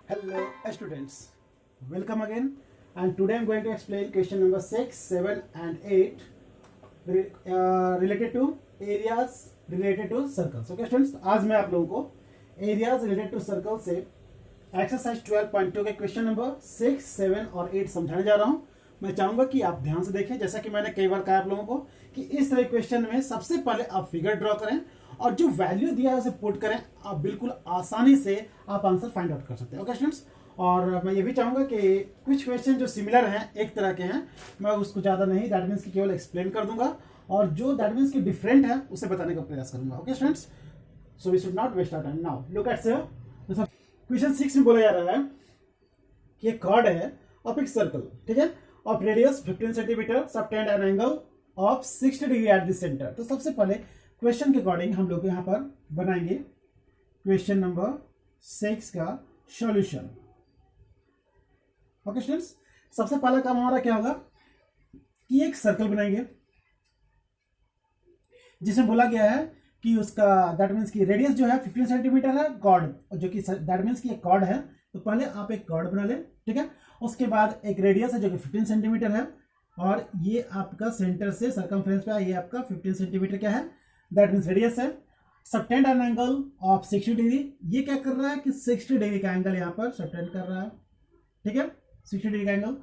Hello students, welcome again, and today I am going to explain question number 6, 7 and 8 related to areas related to circles. Okay students, आज मैं आप लोगों को areas related to circles से exercise 12.2 के question number 6, 7 और 8 समझाने जा रहा हूँ। मैं चाहूंगा कि आप ध्यान से देखें, जैसा कि मैंने कई बार कहा आप लोगों को कि इस तरह क्वेश्चन में सबसे पहले आप फिगर ड्रॉ करें और जो वैल्यू दिया है उसे पुट करें। आप बिल्कुल आसानी से आप आंसर फाइंड आउट कर सकते हैं। ओके स्टूडेंट्स, और मैं ये भी चाहूंगा कि कुछ क्वेश्चन जो सिमिलर हैं, एक तरह के हैं, मैं उसको ज़्यादा नहीं, दैट मीन्स की केवल एक्सप्लेन कर दूंगा, और जो दैट मीन्स की डिफरेंट है उसे बताने का प्रयास करूंगा। Okay students, so we should not waste our time. Now look at sir, question 6 में बोला जा रहा है कि एक कॉर्ड है ऑफ एक सर्कल, ठीक है, of radius 15 centimetre, subtend an angle of 60 degree at the centre. तो सबसे पहले क्वेश्चन के अकॉर्डिंग हम लोग यहाँ पर बनाएंगे क्वेश्चन नंबर 6 का सॉल्यूशन। ओके स्टूडेंट्स, सबसे पहला काम हमारा क्या होगा कि एक सर्कल बनाएंगे जिसमें बोला गया है कि उसका दैट मीन्स की रेडियस जो है 15 सेंटीमीटर है, कॉर्ड जो कि दैट मीन्स की एक कॉर्ड है। तो पहले आप एक कॉर्ड बना लें, ठीक है। उसके बाद एक रेडियस है जो कि 15 सेंटीमीटर है, और ये आपका सेंटर से सर्कमफ्रेंस पे ये आपका 15 सेंटीमीटर क्या है, दैट मीन्स रेडियस है। Subtend an angle of 60 degree, ये क्या कर रहा है कि 60 डिग्री का एंगल यहाँ पर सबटेंड कर रहा है, ठीक है, 60 डिग्री का एंगल।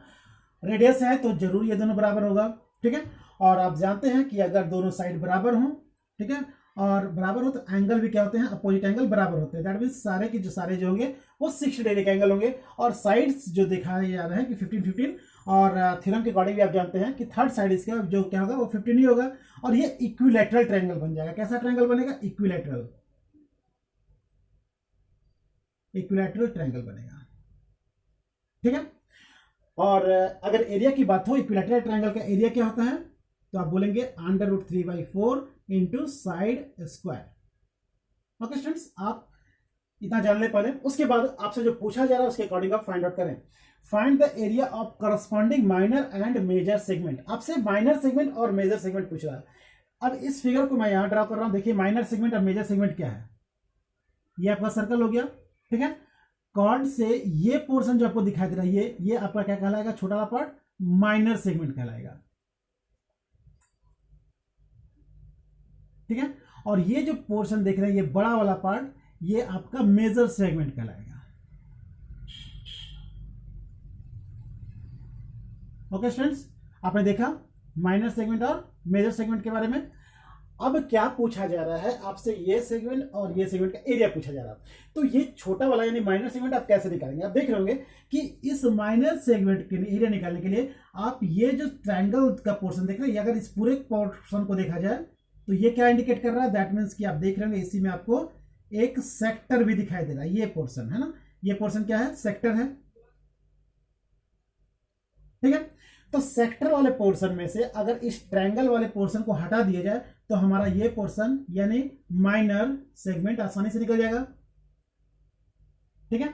रेडियस है तो जरूर ये दोनों बराबर होगा, ठीक है। और आप जानते हैं कि अगर दोनों साइड बराबर हों, ठीक है, और बराबर हो तो एंगल भी क्या होते हैं, अपोजिट एंगल बराबर होते हैं। दैट मीन्स सारे के जो होंगे वो 60 डिग्री के एंगल होंगे, और साइड्स जो दिखाया जा रहा है कि 15-15, और थ्योरम के अकॉर्डिंग भी आप जानते हैं कि थर्ड साइड इसका जो क्या होगा वो 15 ही होगा, और ये इक्विलैटरल ट्रायंगल बन जाएगा। कैसा ट्रायंगल बनेगा? इक्विलैटरल ट्रायंगल बनेगा, ठीक है। और अगर एरिया की बात हो, इक्विलैटरल ट्रायंगल का एरिया क्या होता है, तो आप बोलेंगे √3/4 into side square. Okay students, आप इतना जान ले पहले, उसके बाद आपसे जो पूछा जा रहा है उसके अकॉर्डिंग आप फाइंड आउट करें। Find the area of corresponding minor and major segment. आपसे माइनर सेगमेंट और मेजर सेगमेंट पूछ रहा है। अब इस फिगर को मैं यहां ड्रा कर रहा हूं। देखिए माइनर सेगमेंट और मेजर सेगमेंट क्या है, ये आपका सर्कल हो गया, ठीक है। कॉर्ड से ये पोर्शन जो आपको दिखाई दे रहा है, ये आपका क्या कहलाएगा, छोटा वाला पार्ट माइनर सेगमेंट कहलाएगा, ठीक है। और ये जो पोर्शन देख रहे हैं, ये बड़ा वाला पार्ट, ये आपका मेजर सेगमेंट कहलाएगा। ओके स्टूडेंट्स, आपने देखा माइनर सेगमेंट और मेजर सेगमेंट के बारे में। अब क्या पूछा जा रहा है आपसे, ये सेगमेंट और ये सेगमेंट का एरिया पूछा जा रहा है। तो ये छोटा वाला यानी माइनर सेगमेंट आप कैसे निकालेंगे? आप देख रहे होंगे कि इस माइनर सेगमेंट के एरिया निकालने के लिए आप ये जो ट्रायंगल का पोर्शन देख रहे हैं, अगर इस पूरे पोर्शन को देखा जाए तो ये क्या इंडिकेट कर रहा है, दैट मीन्स कि आप देख रहे होंगे इसी में आपको एक सेक्टर भी दिखाई दे रहा है। ये पोर्शन है ना, ये पोर्शन क्या है, सेक्टर है, ठीक है। तो सेक्टर वाले पोर्शन में से अगर इस ट्रायंगल वाले पोर्शन को हटा दिया जाए तो हमारा ये पोर्शन यानी माइनर सेगमेंट आसानी से निकल जाएगा, ठीक है।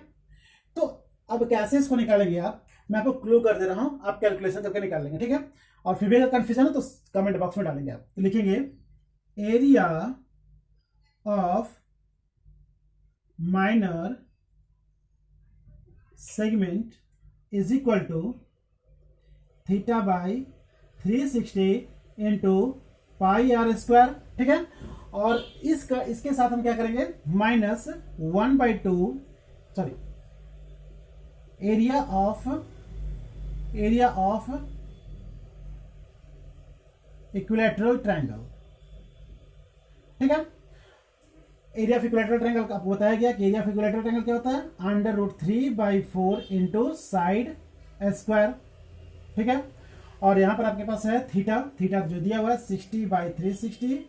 तो अब कैसे इसको निकालेंगे आप, मैं आपको क्लू कर दे रहा हूं, आप कैलकुलेशन करके निकाल लेंगे, ठीक है। और फिर भी अगर कंफ्यूजन है तो कमेंट बॉक्स में डालेंगे आप। तो लिखेंगे area of minor segment is equal to θ/360 into πr², ठीक है। और इसके साथ हम क्या करेंगे, -1/2, sorry, area of equilateral triangle, ठीक है। एरिया ऑफ इक्विलैटरल ट्रायंगल का आपको बताया गया कि एरिया ऑफ इक्विलैटरल ट्रायंगल क्या होता है, √3/4 इंटू साइड स्क्वायर, ठीक है। और यहां पर आपके पास है थीटा जो दिया हुआ है 60/360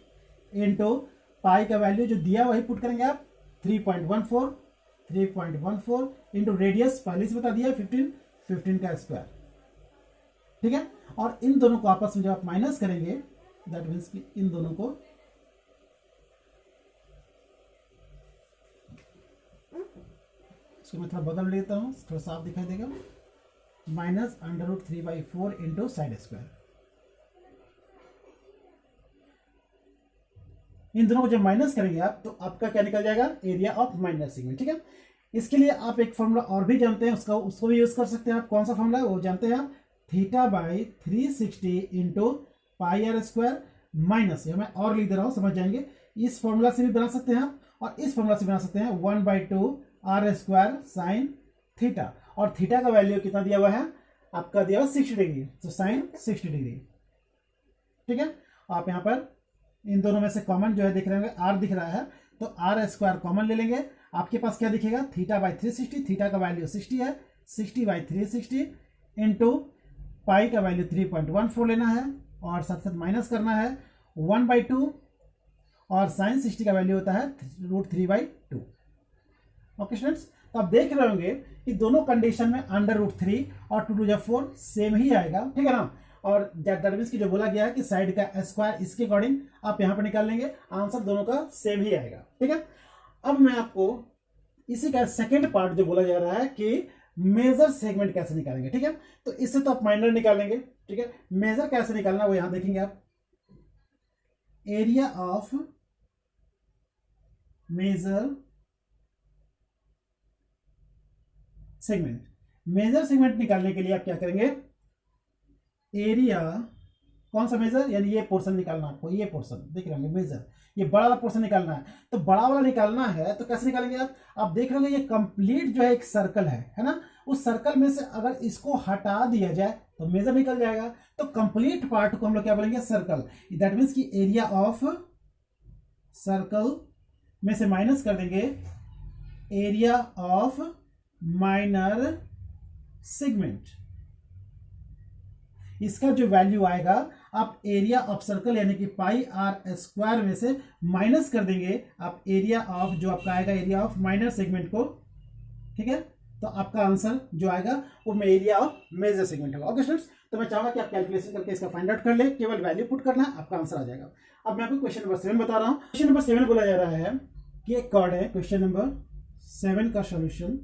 इंटू पाई का वैल्यू जो दिया वही पुट करेंगे आप 3.14 इंटू रेडियस पहले से बता दिया 15 का स्क्वायर, ठीक है। और इन दोनों को आपस में जब आप माइनस करेंगे, दैट मीन्स कि इन दोनों को इसको मैं थोड़ा बदल लेता हूं, थोड़ा साफ दिखाई देगा, -√3/4 इंटू साइड स्क्वायर। इन दोनों को जब माइनस करेंगे आप तो आपका क्या निकल जाएगा, एरिया ऑफ माइनर सेगमेंट, ठीक है। इसके लिए आप एक फॉर्मूला और भी जानते हैं, उसको भी यूज कर सकते हैं आप। कौन सा फॉर्मूला है वो जानते हैं आप? Theta by 360 into pi r square minus, ये मैं और लिख दे रहा हूं, समझ जाएंगे। इस फॉर्मूला से भी बना सकते हैं आप, और इस फॉर्मूला से बना सकते हैं 1/2 आर स्क्वायर साइन थीटा। और थीटा का वैल्यू कितना दिया हुआ है आपका? दिया हुआ 60 डिग्री, तो साइन 60 डिग्री। ठीक है, आप यहाँ पर इन दोनों में से कॉमन जो है देख रहे होंगे आर दिख रहा है, तो आर स्क्वायर कॉमन ले लेंगे। आपके पास क्या दिखेगा? थीटा बाई 360, थीटा का वैल्यू 60 है, 60/360 इंटू पाई का वैल्यू 3.14 लेना है, और साथ साथ माइनस करना है 1/2, और साइन 60 का वैल्यू होता है √3/2। ओके स्टूडेंट्स, तो आप देख रहे होंगे कि दोनों कंडीशन में √3 और 2 to 4 सेम ही आएगा। ठीक है ना, और दैट मींस की जो बोला गया है कि साइड का स्क्वायर इसके अकॉर्डिंग आप यहां पर निकाल लेंगे, आंसर दोनों का सेम ही आएगा। ठीक है, अब मैं आपको इसी का सेकंड पार्ट जो बोला जा रहा है कि मेजर सेगमेंट कैसे निकालेंगे। ठीक है, तो इससे तो आप माइनर निकालेंगे। ठीक है, मेजर कैसे निकालना वो यहां देखेंगे आप। Area of major segment, major segment निकालने के लिए आप क्या करेंगे? एरिया, कौन सा मेजर? यानी ये पोर्शन निकालना आपको, ये पोर्शन देख रहे होंगे मेजर, ये बड़ा वाला पोर्शन निकालना है। तो बड़ा वाला निकालना है तो कैसे निकालेंगे आप देख रहे होंगे ये कंप्लीट जो है एक सर्कल है ना, उस सर्कल में से अगर इसको हटा दिया जाए तो मेजर निकल जाएगा। तो कंप्लीट पार्ट को हम लोग क्या बोलेंगे? सर्कल। दैट मीन्स की एरिया ऑफ सर्कल में से माइनस कर देंगे एरिया ऑफ माइनर सेगमेंट। इसका जो वैल्यू आएगा आप एरिया ऑफ सर्कल यानी कि पाई आर स्क्वायर में से माइनस कर देंगे आप एरिया ऑफ, जो आपका आएगा एरिया ऑफ माइनर सेगमेंट को। ठीक है, तो आपका आंसर जो आएगा वो एरिया ऑफ मेजर सेगमेंट होगा। ओके स्टूडेंट्स, तो मैं चाहूंगा कि आप कैलकुलेशन करके इसका फाइंड आउट कर ले, केवल वैल्यू पुट करना है, आपका आंसर आ जाएगा। अब मैं आपको क्वेश्चन नंबर 7 बता रहा हूं। क्वेश्चन नंबर 7 बोला जा रहा है कि एक कॉर्ड है। क्वेश्चन नंबर 7 का सोल्यूशन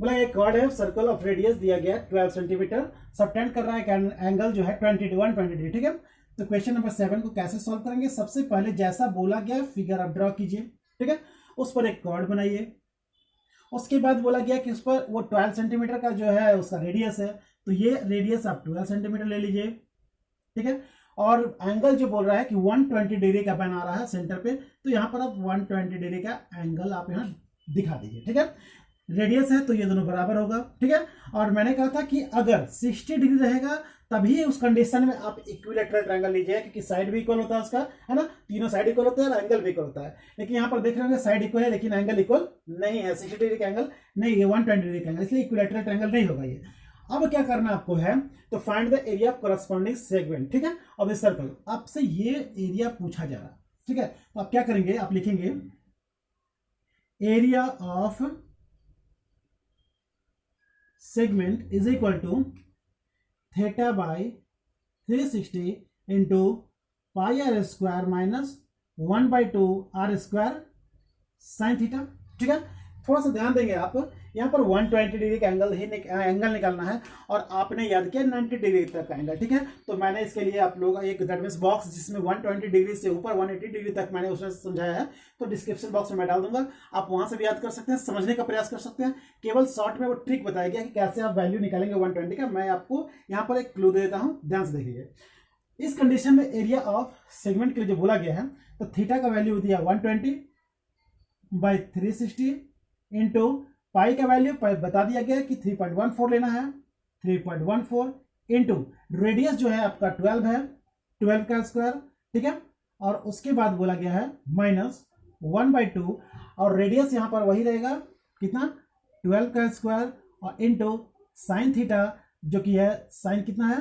बोला एक कॉर्ड है, सर्कल ऑफ रेडियस दिया गया 12 सेंटीमीटर, सबटेंड कर रहा है एंगल जो है 120 डिग्री। ठीक है, तो क्वेश्चन नंबर 7 को कैसे सॉल्व करेंगे? सबसे पहले जैसा बोला गया फिगर आप ड्रॉ कीजिए। ठीक है, उस पर एक कॉर्ड बनाइए। उसके बाद बोला गया कि उस पर वो 12 सेंटीमीटर का जो है उसका रेडियस है, तो ये रेडियस आप 12 सेंटीमीटर ले लीजिए। ठीक है, और एंगल जो बोल रहा है कि 120 डिग्री का बना रहा है सेंटर पे, तो यहां पर आप 120 डिग्री का एंगल आप यहां दिखा दीजिए। ठीक है, रेडियस है तो ये दोनों बराबर होगा। ठीक है, और मैंने कहा था कि अगर 60 डिग्री रहेगा तभी उस कंडीशन में आप इक्विलेटरल ट्रायंगल लीजिए, क्योंकि साइड भी इक्वल होता है उसका, है ना, तीनों साइड इक्वल होते हैं और एंगल भी इक्वल होता है। लेकिन यहाँ पर देख रहे होंगे साइड इक्वल है लेकिन एंगल इक्वल नहीं है, 60 डिग्री का एंगल नहीं, ये 120 डिग्री का एंगल, इसलिए इक्विलेटरल ट्रायंगल नहीं होगा ये। अब क्या करना आपको है, तो find the area of corresponding segment. ठीक है, अब इस सर्कल आपसे ये एरिया पूछा जा रहा है। ठीक है, तो आप क्या करेंगे, आप लिखेंगे area of segment is equal to theta by 360 into pi r square minus 1/2 r square sin theta. ठीक है, थोड़ा सा ध्यान देंगे आप, यहाँ पर 120 डिग्री का एंगल एंगल निकालना है और आपने याद किया 90 डिग्री तक का एंगल। ठीक है, तो मैंने इसके लिए आप लोग एक दैट मींस बॉक्स जिसमें 120 डिग्री से ऊपर 180 डिग्री तक मैंने उसमें समझाया है, तो डिस्क्रिप्शन बॉक्स में मैं डाल दूंगा, आप वहां से भी याद कर सकते हैं, समझने का प्रयास कर सकते हैं। केवल शॉर्ट में वो ट्रिक बताया गया कि कैसे आप वैल्यू निकालेंगे 120 का। मैं आपको यहाँ पर एक क्लू दे देता हूँ, ध्यान से देखिए। इस कंडीशन में एरिया ऑफ सेगमेंट के लिए जो बोला गया है, तो थीटा का वैल्यू दिया 120/360 इंटू पाई का वैल्यू बता दिया गया कि 3.14 लेना है, 3.14 इंटू रेडियस जो है आपका 12 है, 12 का स्क्वायर। ठीक है, और उसके बाद बोला गया है माइनस 1/2 और रेडियस यहां पर वही रहेगा कितना, 12 का स्क्वायर, और इंटू साइन थीटा जो कि है साइन कितना है,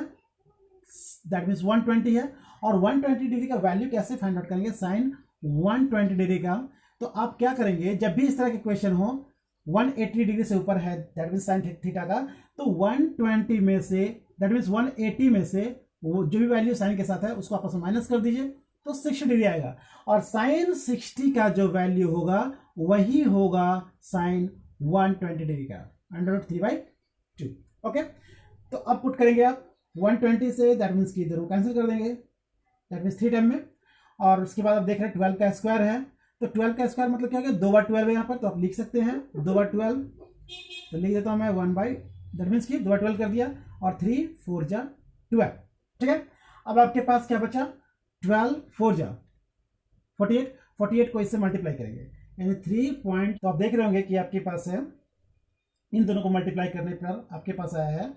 दैट मीन्स 120 है। और 120 डिग्री का वैल्यू कैसे फाइंड आउट करेंगे, साइन 120 डिग्री का। तो आप क्या करेंगे, जब भी इस तरह के क्वेश्चन हो 180 डिग्री से ऊपर है दैट मीन्स साइन थीटा का, तो 120 में से दैट मीन्स 180 में से वो जो भी वैल्यू साइन के साथ है उसको आपस में माइनस कर दीजिए, तो 60 डिग्री आएगा। और साइन 60 का जो वैल्यू होगा वही होगा साइन 120 डिग्री का, √3/2। ओके, तो अब पुट करेंगे आप 120 से, दैट मीन्स की इधर कैंसिल कर देंगे, दैट मीन्स 3 टाइम में। और उसके बाद आप देख रहे हैं 12 का स्क्वायर है, तो 12 का स्क्वायर मतलब क्या हो गया, 2 बार 12 है यहाँ पर, तो आप लिख सकते हैं 2 बार 12, तो लिख देता हूँ मैं 1 बाई, दैट मीन्स कि 2 बार 12 कर दिया, और 3 4 जा 12, ठीक है। अब आपके पास क्या बचा, 12 4 जा 48, 48 को इससे मल्टीप्लाई करेंगे, यानी 3 पॉइंट, तो आप देख रहे होंगे कि आपके पास है, इन दोनों को मल्टीप्लाई करने पर आपके पास आया है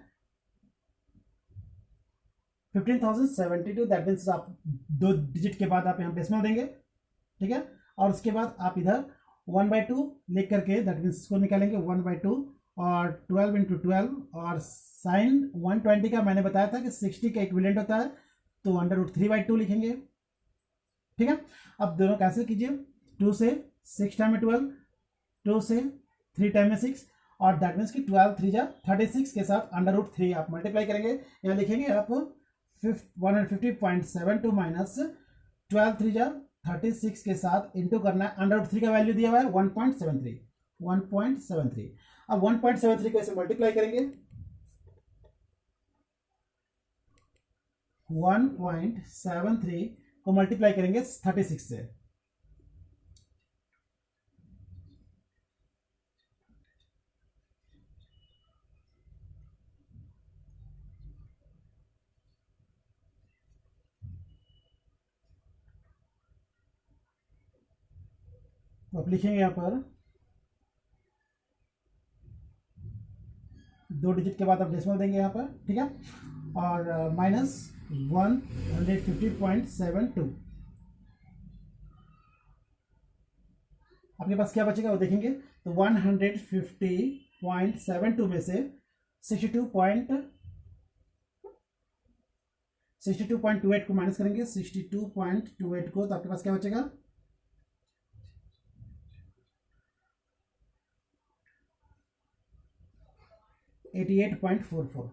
15,072, दैट मीन्स आप 2 डिजिट के बाद आप यहाँ डेसिमल देंगे, ठीक है। और उसके बाद आप इधर 1/2 लिख करके, दैट मीन्स इसको निकालेंगे 1/2, और 12 इंटू 12, और साइन 120 का मैंने बताया था कि 60 का इक्विवेलेंट होता है, तो √3/2 लिखेंगे, ठीक है। अब दोनों कैंसिल कीजिए, 2 से 6 टाइम में 12, 2 से 3 टाइम में 6, और दैट मीन्स कि 12 3 जा 36 के साथ √3 आप मल्टीप्लाई करेंगे, यहाँ लिखेंगे आप 150.72 माइनस 12 3 जा 36 के साथ इंटू करना है, √3 का वैल्यू दिया हुआ है 1.73, 1.73। अब 1.73 को ऐसे मल्टीप्लाई करेंगे, 1.73 को मल्टीप्लाई करेंगे 36 से, तो आप लिखेंगे यहाँ पर 2 डिजिट के बाद आप डेसिमल देंगे यहाँ पर, ठीक है, और माइनस 150.72, आपके पास क्या बचेगा वो देखेंगे, तो 150.72 में से 62.28 को माइनस करेंगे, 62.28 को, तो आपके पास क्या बचेगा, 88.44।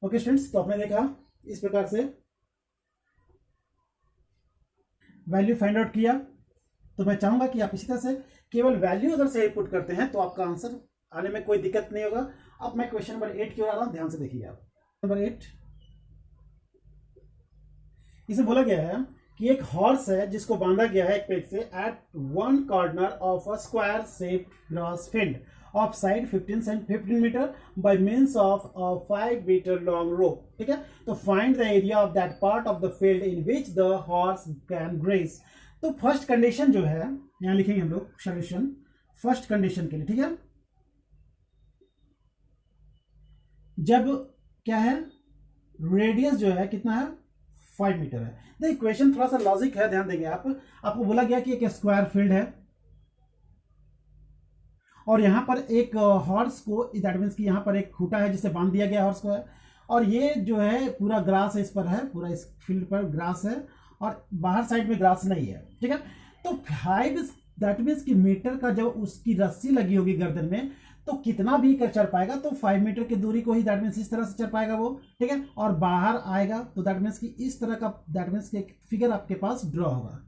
ओके स्टूडेंट्स, तो आपने देखा इस प्रकार से वैल्यू फाइंड आउट किया। तो मैं चाहूंगा कि आप इसी तरह से केवल वैल्यू अगर सही पुट करते हैं तो आपका आंसर आने में कोई दिक्कत नहीं होगा। अब मैं क्वेश्चन नंबर 8 की ओर आ रहा हूं, ध्यान से देखिए आप। नंबर 8, इसे बोला गया है कि एक हॉर्स है जिसको बांधा गया है एक पेज से at one corner of a square shape grass field of side 15 metre by means of a 5 metre long rope, ठीक है। तो find the area of that part of the field in which the horse can graze. तो first condition जो है यहां लिखेंगे हम लोग सोल्यूशन फर्स्ट कंडीशन के लिए, ठीक है। जब क्या है, रेडियस जो है कितना है, 5 मीटर है। देखिए क्वेश्चन थोड़ा सा लॉजिक है, ध्यान देंगे आप। आपको बोला गया कि एक स्क्वायर फील्ड है और यहां पर एक हॉर्स को, दैट मींस कि यहां पर एक खूंटा है जिसे बांध दिया गया हॉर्स को है, और ये जो है पूरा ग्रास इस पर है, पूरा इस फील्ड पर ग्रास है और बाहर साइड में ग्रास नहीं है, ठीक है। तो 5 दैट मींस कि मीटर का जब उसकी रस्सी लगी होगी गर्दन में तो कितना भी कर चढ़ पाएगा, तो 5 मीटर की दूरी को ही दैट मींस इस तरह से चढ़ पाएगा वो, ठीक है। और बाहर आएगा तो दैट मींस कि इस तरह का दैट मींस कि एक फिगर आपके पास ड्रॉ होगा,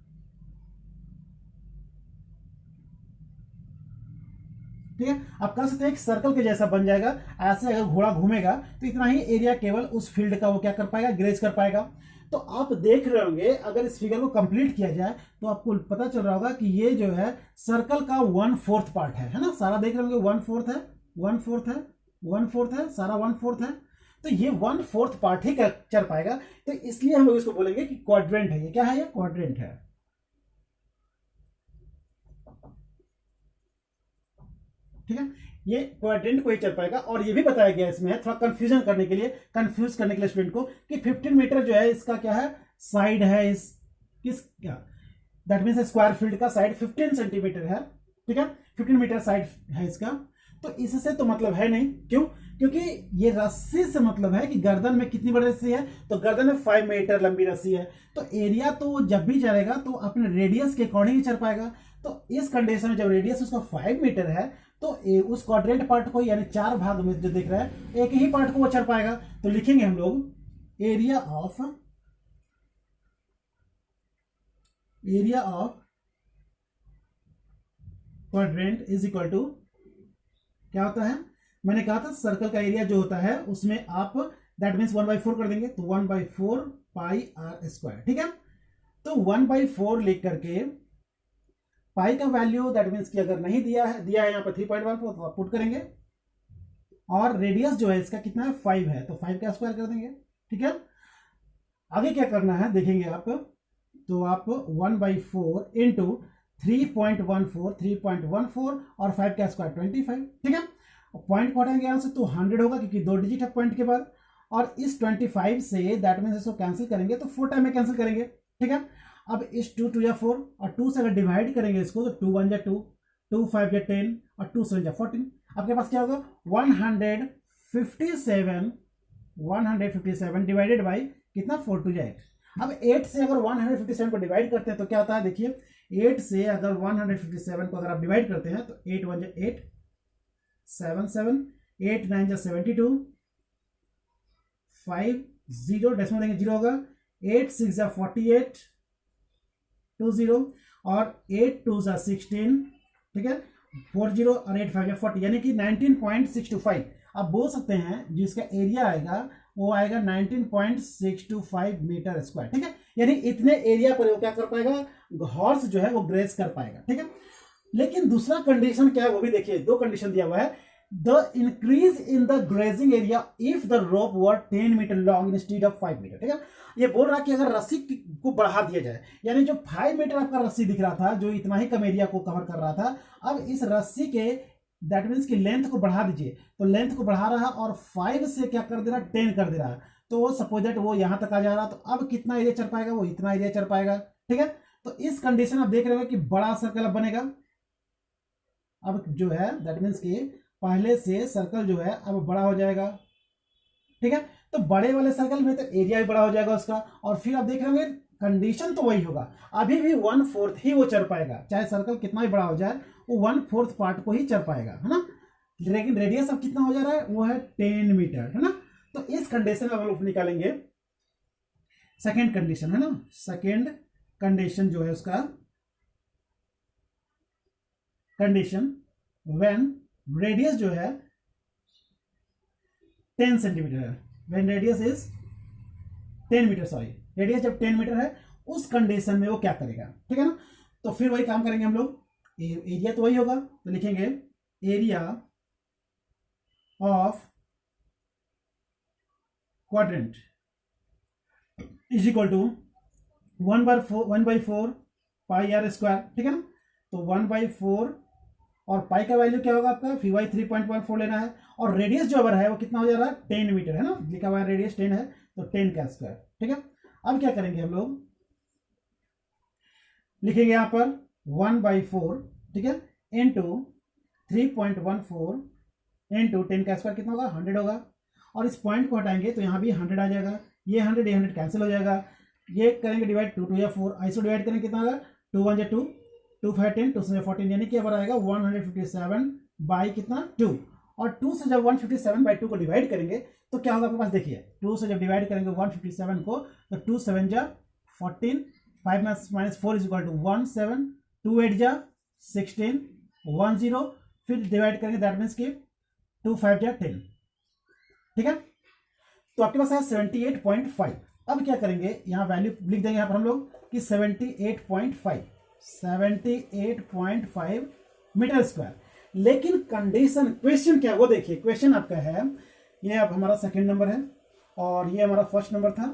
ठीक है। आप कह सकते हैं एक सर्कल के जैसा बन जाएगा। ऐसे अगर घोड़ा घूमेगा तो इतना ही एरिया केवल उस फील्ड का वो क्या कर पाएगा, ग्रेज कर पाएगा। तो आप देख रहे होंगे अगर इस फिगर को कंप्लीट किया जाए तो आपको पता चल रहा होगा कि ये जो है सर्कल का 1/4 पार्ट है ना। सारा देख रहे होंगे 1/4 है, 1/4 है, 1/4 है, सारा 1/4 है। तो ये 1/4 पार्ट ही चल पाएगा। तो इसलिए हम लोग इसको बोलेंगे कि क्वाड्रेंट है। ये क्या है, ये क्वाड्रेंट है, ठीक है। ये क्वाड्रेंट को ही चल पाएगा। और ये भी बताया गया इसमें थोड़ा कंफ्यूज करने के लिए स्टूडेंट को कि 15 मीटर जो है इसका क्या है, साइड है, इस किस क्या दैट मीन्स स्क्वायर फील्ड का साइड 15 सेंटीमीटर है, ठीक है। 15 मीटर साइड है इसका। तो इससे तो मतलब है नहीं, क्यों, क्योंकि ये रस्सी से मतलब है कि गर्दन में कितनी बड़ी रस्सी है, तो गर्दन में 5 मीटर लंबी रस्सी है। तो एरिया तो जब भी चलेगा तो अपने रेडियस के अकॉर्डिंग ही चल पाएगा। तो इस कंडीशन में जब रेडियस उसका 5 मीटर है तो उस क्वाड्रेंट पार्ट को यानी 4 भाग में जो दिख रहा है एक ही पार्ट को वो चल पाएगा। तो लिखेंगे हम लोग area of quadrant is equal to क्या होता है, मैंने कहा था सर्कल का एरिया जो होता है उसमें आप दैट मीन्स 1/4 कर देंगे। तो 1/4 पाई आर स्क्वायर, ठीक है। तो 1/4 लिख करके पाई का वैल्यू दैट मीन्स कि अगर नहीं दिया है यहाँ पर 3.14 तो आप पुट करेंगे, और रेडियस जो है इसका कितना है 5 है, तो 5 का स्क्वायर कर देंगे, ठीक है। आगे क्या करना है देखेंगे आप, तो आप 1/4 इंटू 3.14 और 5 का स्क्वायर 25, ठीक है। पॉइंट को हटाएंगे यहाँ से तो 100 होगा क्योंकि 2 डिजिट है पॉइंट के बाद, और इस 25 से दैट मीन्स इसको कैंसिल करेंगे तो 4 टाइम में कैंसिल करेंगे, ठीक है। अब इस 2 2 या 4 और 2 से अगर डिवाइड करेंगे इसको तो 2 1 जा 2, 2 5 जा 10 और 2 7 जा 14, आपके पास क्या होगा 157 डिवाइडेड बाई कितना 4 2 जा 8। अब 8 से अगर 157 को डिवाइड करते हैं तो क्या होता है देखिए, 8 से अगर 157 को अगर आप डिवाइड करते हैं तो 8 1 जा 8 7 7 8 9 जा 72 5 0 डेसिमल देंगे 0 होगा, 8 6 जा 48 2 0 और 8 2 जा 16, ठीक है, 4 0 और 8 5 जा 40 यानी कि 19.625। आप बोल सकते हैं जो इसका एरिया आएगा वो आएगा 19.625 मीटर स्क्वायर, ठीक है। यानी इतने एरिया पर वो क्या कर पाएगा, हॉर्स जो है वो ग्रेज कर पाएगा, ठीक है। लेकिन दूसरा कंडीशन क्या है वो भी देखिए, 2 कंडीशन दिया हुआ है। The increase in the grazing area if the rope were 10 metre long instead of 5 metre, ठीक है। ये बोल रहा है कि अगर रस्सी को बढ़ा दिया जाए, यानी जो 5 मीटर आपका रस्सी दिख रहा था, जो इतना ही कम एरिया को कवर कर रहा था, अब इस रस्सी के दैट मीन्स की लेंथ को बढ़ा दीजिए, तो लेंथ को बढ़ा रहा है और 5 से क्या कर दे रहा है 10 कर दे रहा है, तो सपोज दैट वो यहां तक आ जा रहा, तो अब कितना एरिया चल पाएगा, वो इतना एरिया चल पाएगा, ठीक है। तो इस कंडीशन आप देख रहे हो कि बड़ा सर्कल अब बनेगा, अब जो है दैट मीन्स की पहले से सर्कल जो है अब बड़ा हो जाएगा, ठीक है। तो बड़े वाले सर्कल में तो एरिया भी बड़ा हो जाएगा उसका, और फिर आप देख रहे होंगे कंडीशन तो वही होगा, अभी भी 1/4 ही वो चढ़ पाएगा, चाहे सर्कल कितना भी बड़ा हो जाए वो 1/4 पार्ट को ही चढ़ पाएगा, है ना। लेकिन रेडियस अब कितना हो जा रहा है, वो है 10 मीटर, है ना। तो इस कंडीशन में हम लोग निकालेंगे सेकेंड कंडीशन, है ना। सेकेंड कंडीशन जो है उसका कंडीशन व्हेन रेडियस जो है 10 सेंटीमीटर है, when radius is 10 metre, sorry radius जब 10 मीटर है उस कंडीशन में वो क्या करेगा, ठीक है ना। तो फिर वही काम करेंगे हम लोग, एरिया तो वही होगा, तो लिखेंगे area of quadrant is equal to 1/4 pi r square, ठीक है ना। तो 1/4 और पाई का वैल्यू क्या होगा आपका 3.14 लेना है, और रेडियस जो अगर है वो कितना हो जा रहा है 10 मीटर, है ना, लिखा हुआ है रेडियस 10 है, तो 10 का स्क्वायर, ठीक है। अब क्या करेंगे हम लोग, लिखेंगे यहां पर 1/4, ठीक है, इंटू 3.14 इंटू 10 का स्क्वायर कितना होगा 100 होगा, और इस पॉइंट को हटाएंगे तो यहां भी 100 आ जाएगा, ये 100 कैंसिल हो जाएगा, ये करेंगे डिवाइड 2 2 या 4, ऐसे डिवाइड करेंगे कितना होगा 2 1 2 2 5 10 2 7 14, यानी कि अब आएगा 157 बाई कितना 2, और 2 से जब 157 बाई 2 को डिवाइड करेंगे तो क्या होगा आपके पास देखिए, 2 से जब डिवाइड करेंगे 157 को तो 2 7 जा 14, 5 माइनस 4 इज इक्वल टू 1 7, 2 8 जा 16 1 0, फिर डिवाइड करेंगे दैट मीन्स की 2 5 जा 10, ठीक है। तो आपके पास है 78.5। अब क्या करेंगे, यहाँ वैल्यू लिख देंगे यहाँ पर हम लोग कि 78.5 मीटर स्क्वायर। लेकिन कंडीशन क्वेश्चन क्या वो देखिए, क्वेश्चन आपका है ये अब हमारा सेकंड नंबर है और ये हमारा फर्स्ट नंबर था,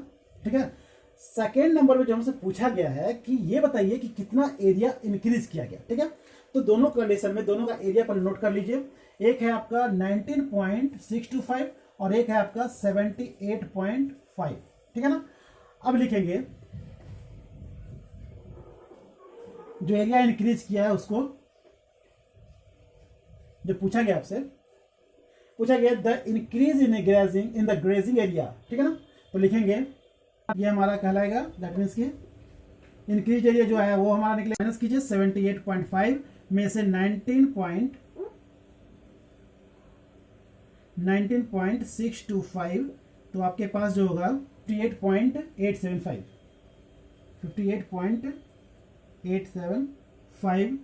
ठीक है। सेकंड नंबर में जो हमसे पूछा गया है कि ये बताइए कि कितना एरिया इंक्रीज किया गया, ठीक है। तो दोनों कंडीशन में दोनों का एरिया पर नोट कर लीजिए, एक है आपका 19.625 और एक है आपका 78.5, ठीक है ना। अब लिखेंगे जो एरिया इंक्रीज किया है उसको, जो पूछा गया आपसे, पूछा गया the increase in the grazing area, ठीक है ना। तो लिखेंगे ये हमारा कहलाएगा दैट मीन्स की इंक्रीज एरिया जो है वो हमारा निकले, माइनस कीजिए 78.5 में से 19.625, तो आपके पास जो होगा 58.875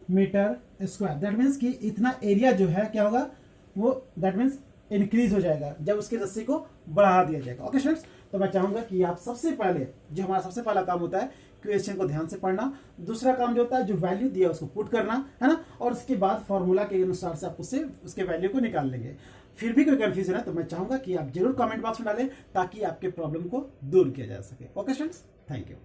मीटर स्क्वायर। दैट मीन्स कि इतना एरिया जो है क्या होगा वो दैट मीन्स इंक्रीज हो जाएगा जब उसकी रस्सी को बढ़ा दिया जाएगा। ओके स्टूडेंट्स, तो मैं चाहूंगा कि आप सबसे पहले, जो हमारा सबसे पहला काम होता है, क्वेश्चन को ध्यान से पढ़ना। दूसरा काम जो होता है, जो वैल्यू दिया उसको पुट करना है ना, और उसके बाद फॉर्मूला के अनुसार से आप उससे उसके वैल्यू को निकाल लेंगे। फिर भी कोई कंफ्यूजन है तो मैं चाहूंगा कि आप जरूर कमेंट बॉक्स में डालें ताकि आपके प्रॉब्लम को दूर किया जा सके। Okay students, thank you.